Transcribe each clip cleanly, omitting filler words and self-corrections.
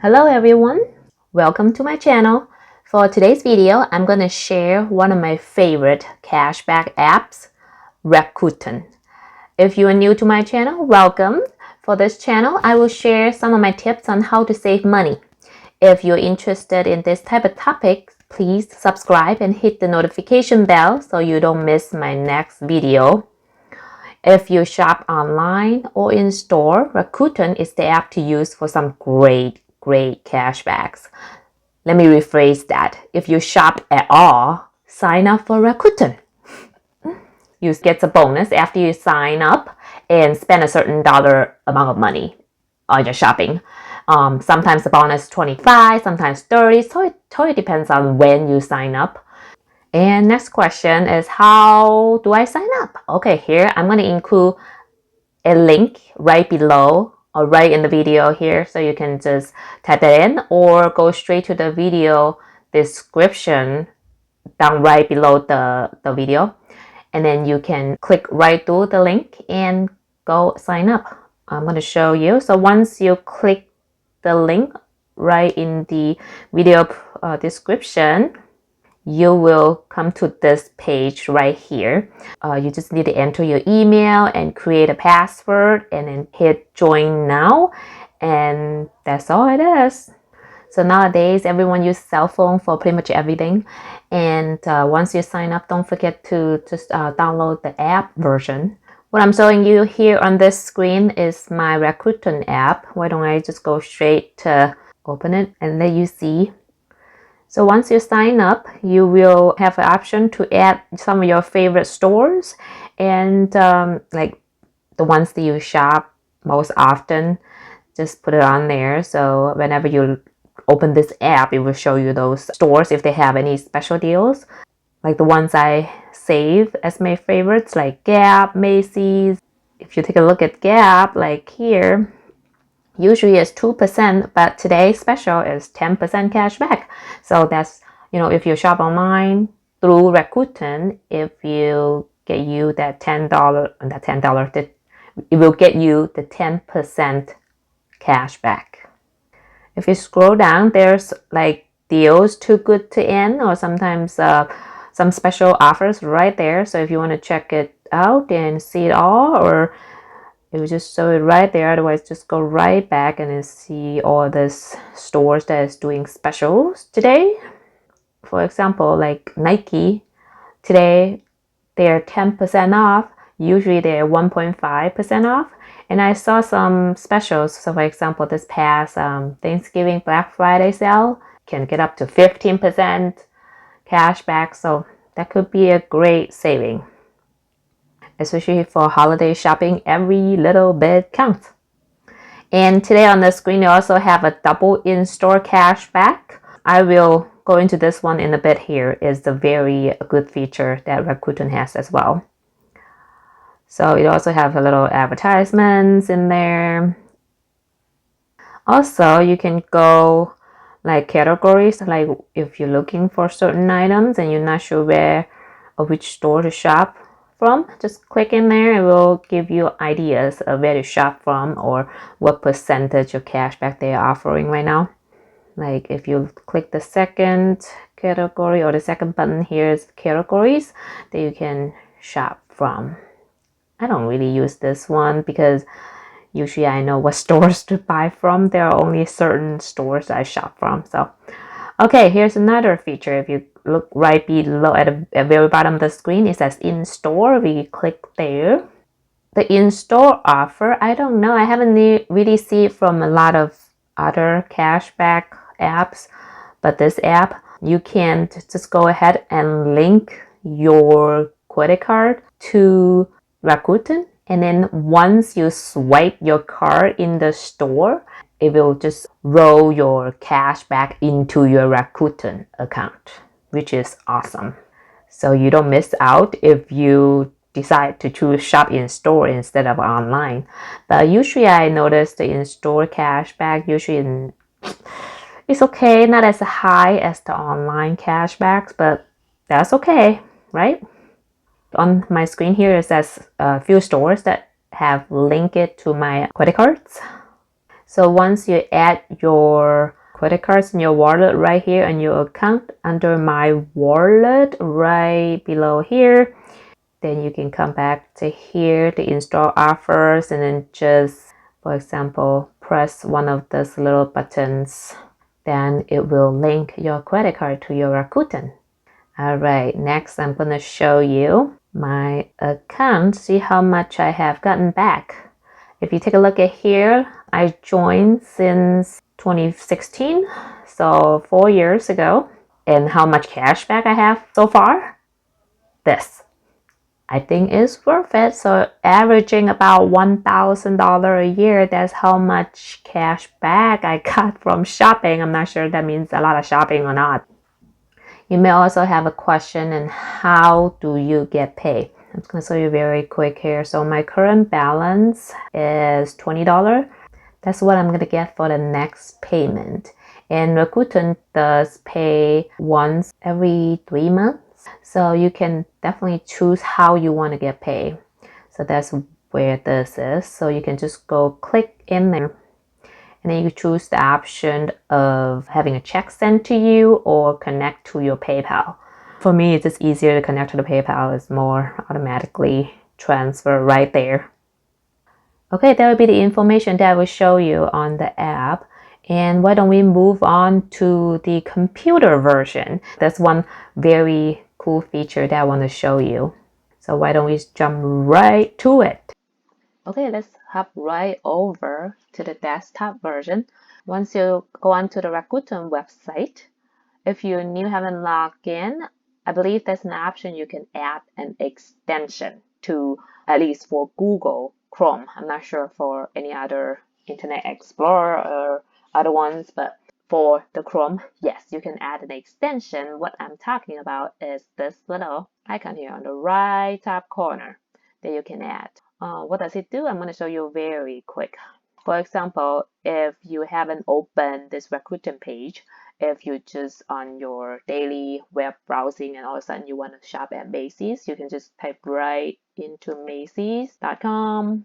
Hello everyone, welcome to my channel. For today's video, I'm going to share one of my favorite cashback apps, Rakuten. If you are new to my channel, welcome. For this channel, I will share some of my tips on how to save money. If you're interested in this type of topic, please subscribe and hit the notification bell so you don't miss my next video. If you shop online or in store, Rakuten is the app to use for some great cashbacks. Let me rephrase that. If you shop at all, sign up for Rakuten. You get a bonus after you sign up and spend a certain dollar amount of money on your shopping. Sometimes the bonus is 25, sometimes 30, so it totally depends on when you sign up. And next question is, how do I sign up? Okay, here I'm going to include a link right below or right in the video here, so you can just type it in or go straight to the video description down right below the video, and then you can click right through the link and go sign up. I'm going to show you. So once you click the link right in the video description, you will come to this page right here. You just need to enter your email and create a password and then hit join now, and that's all it is. So nowadays everyone uses cell phone for pretty much everything, and once you sign up, don't forget to just download the app version. What I'm showing you here on this screen is my Rakuten app. Why don't I just go straight to open it and let you see. So once you sign up, you will have an option to add some of your favorite stores and like the ones that you shop most often, just put it on there. So whenever you open this app, it will show you those stores if they have any special deals. Like the ones I save as my favorites, like Gap, Macy's. If you take a look at Gap, like here, usually it's 2%, but today's special is 10% cash back. So that's, if you shop online through Rakuten, if you get you that $10, it will get you the 10% cash back. If you scroll down, there's like deals too good to end, or sometimes some special offers right there. So if you want to check it out and see it all, or it will just show it right there. Otherwise, just go right back and then see all these stores that is doing specials today. For example, like Nike, today they're 10% off. Usually they're 1.5% off. And I saw some specials. So for example, this past Thanksgiving Black Friday sale can get up to 15% cash back. So that could be a great saving. Especially for holiday shopping, every little bit counts. And today on the screen, you also have a double in-store cashback. I will go into this one in a bit here. It's a very good feature that Rakuten has as well. So it also have a little advertisements in there. Also, you can go like categories, like if you're looking for certain items and you're not sure where or which store to shop from, just click in there. It will give you ideas of where to shop from or what percentage of cashback they are offering right now. Like if you click the second category or the second button here is categories that you can shop from. I don't really use this one because usually I know what stores to buy from. There are only certain stores I shop from. So, okay, here's another feature. If you look right below at the very bottom of the screen, it says in-store. We click there. The in-store offer, I don't know. I haven't really seen it from a lot of other cashback apps. But this app, you can just go ahead and link your credit card to Rakuten. And then once you swipe your card in the store, it will just roll your cash back into your Rakuten account, which is awesome. So you don't miss out if you decide to choose shop in store instead of online. But usually I notice the in-store cashback usually it's okay, not as high as the online cashbacks, but that's okay, right? On my screen here, it says a few stores that have linked it to my credit cards. So once you add your credit cards in your wallet right here on your account under my wallet right below here, then you can come back to here to install offers and then just, for example, press one of those little buttons. Then it will link your credit card to your Rakuten. All right, next I'm going to show you my account, see how much I have gotten back. If you take a look at here, I joined since 2016, so 4 years ago. And how much cash back I have so far? This. I think it's worth it. So averaging about $1,000 a year, that's how much cash back I got from shopping. I'm not sure that means a lot of shopping or not. You may also have a question on how do you get paid. I'm just going to show you very quick here. So my current balance is $20. That's what I'm going to get for the next payment. And Rakuten does pay once every 3 months. So you can definitely choose how you want to get paid. So that's where this is. So you can just go click in there. And then you choose the option of having a check sent to you or connect to your PayPal. For me, it's just easier to connect to the PayPal. It's more automatically transfer right there. Okay, that will be the information that I will show you on the app. And why don't we move on to the computer version? That's one very cool feature that I want to show you. So why don't we jump right to it? Okay, let's hop right over to the desktop version. Once you go onto the Rakuten website, if you're new, haven't logged in, I believe there's an option you can add an extension to, at least for Google Chrome. I'm not sure for any other Internet Explorer or other ones, but for the Chrome, yes, you can add an extension. What I'm talking about is this little icon here on the right top corner that you can add. What does it do? I'm going to show you very quick. For example, if you haven't opened this Rakuten page, if you just on your daily web browsing and all of a sudden you want to shop at Macy's, you can just type right into Macy's.com.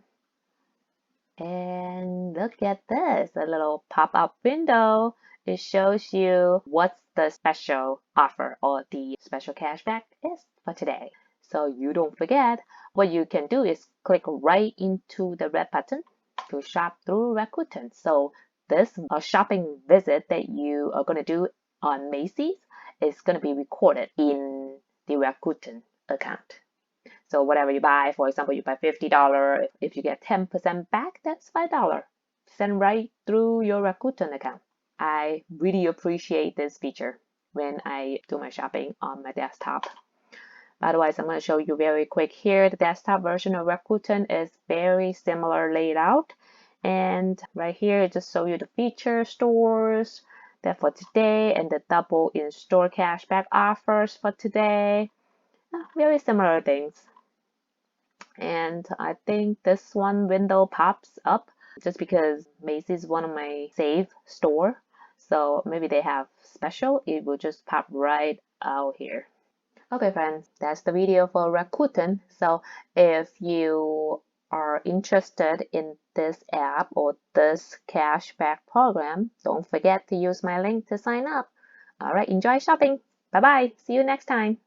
And look at this, a little pop-up window. It shows you what's the special offer or the special cashback is for today. So you don't forget, what you can do is click right into the red button to shop through Rakuten. So this shopping visit that you are going to do on Macy's is going to be recorded in the Rakuten account. So whatever you buy, for example, you buy $50, if you get 10% back, that's $5. Send right through your Rakuten account. I really appreciate this feature when I do my shopping on my desktop. Otherwise, I'm going to show you very quick here. The desktop version of Rakuten is very similar laid out. And right here, it just show you the feature stores that for today and the double in-store cashback offers for today. Very similar things. And I think this one window pops up just because Macy's is one of my save store. So maybe they have special. It will just pop right out here. Okay, friends, that's the video for Rakuten. So if you are interested in this app or this cashback program, don't forget to use my link to sign up. All right, enjoy shopping. Bye bye. See you next time.